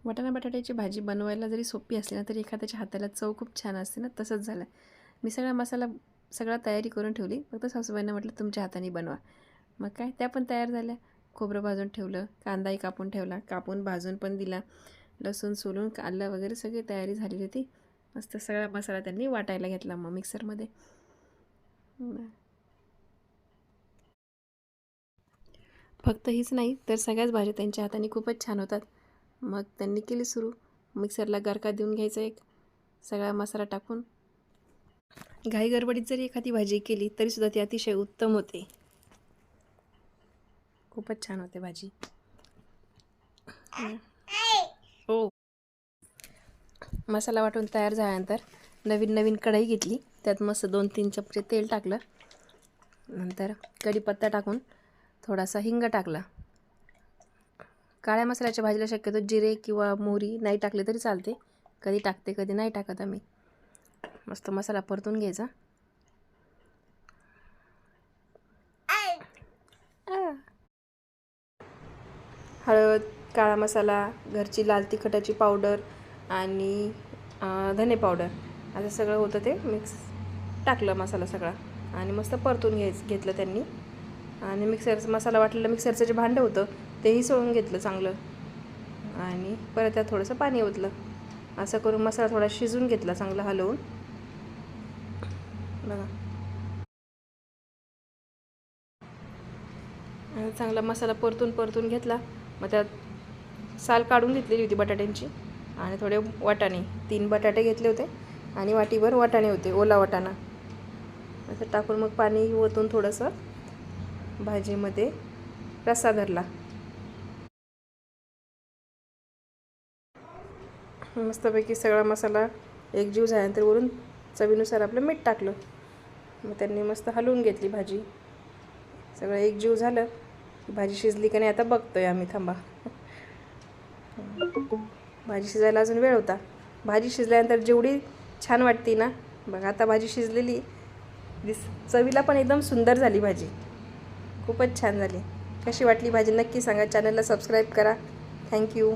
वाटाणा बटाट्याची भाजी बनवायला जरी सोपी असली ना, तरी एखाद्याच्या हाताला चव खूप छान असते ना, तसंच झालं. मी सगळा तयारी करून ठेवली. फक्त सासूबाईंना म्हटलं, "तुमच्या हाताने बनवा." मग काय त्या पण तयार झाल्या. खोबरं भाजून ठेवलं, कांदाही कापून ठेवला, कापून भाजून पण दिला. लसूण सोलून, आलं वगैरे सगळी तयारी झालेली होती. मस्त सगळा मसाला त्यांनी वाटायला घेतला मग मिक्सरमध्ये. फक्त हीच नाही तर सगळ्याच भाज्या त्यांच्या हाताने खूपच छान होतात. मग त्यांनी केली सुरू. मिक्सरला गरका देऊन घ्यायचा एक, सगळा मसाला टाकून. घाई गडबडीत जरी एखादी भाजी केली तरीसुद्धा ती अतिशय उत्तम होते. खूपच छान होते भाजी. हो. मसाला वाटून तयार झाल्यानंतर नवीन कढई घेतली. त्यात मस्त 2-3 चमचे तेल टाकलं. नंतर कढीपत्ता टाकून थोडासा हिंग टाकला. काळ्या मसाल्याच्या भाजीला शक्यतो जिरे किंवा मोहरी नाही टाकले तरी चालते. कधी टाकते कधी नाही टाकत आम्ही. मस्त मसाला परतून घ्यायचा. हळद, काळा मसाला, घरची लाल तिखटाची पावडर आणि धने पावडर असं सगळं होतं ते मिक्स टाकलं मसाला सगळा आणि मस्त परतून घेतलं त्यांनी. आणि मिक्सरचं मसाला वाटलेलं मिक्सरचं जे भांडं होतं तेही सोडून घेतलं चांगलं आणि परत त्यात थोडंसं पाणी ओतलं. असं करून मसाला थोडा शिजून घेतला चांगला हलवून. बघा, चांगला मसाला परतून घेतला. मग त्यात साल काढून घेतलेली होती बटाट्यांची आणि थोडे वाटाणे, 3 बटाटे घेतले होते आणि वाटीभर वाटाणे होते, ओला वाटाणा. असं टाकून मग पाणी ओतून थोडंसं भाजीमध्ये रस्सा धरला. मस्तपैकी सगळा मसाला एकजीव झाल्यानंतर वरून चवीनुसार आपलं मीठ टाकलं. मग त्यांनी मस्त हलवून घेतली भाजी. सगळं एकजीव झालं की भाजी शिजली का नाही आता बघतोय आम्ही, थांबा. भाजी शिजायला अजून वेळ होता. भाजी शिजल्यानंतर जेवढी छान वाटते ना, बघा आता भाजी शिजलेली चवीला पण एकदम सुंदर झाली भाजी. खूपच छान झाली. कशी वाटली भाजी नक्की सांगा. चॅनलला सबस्क्राईब करा. थँक्यू.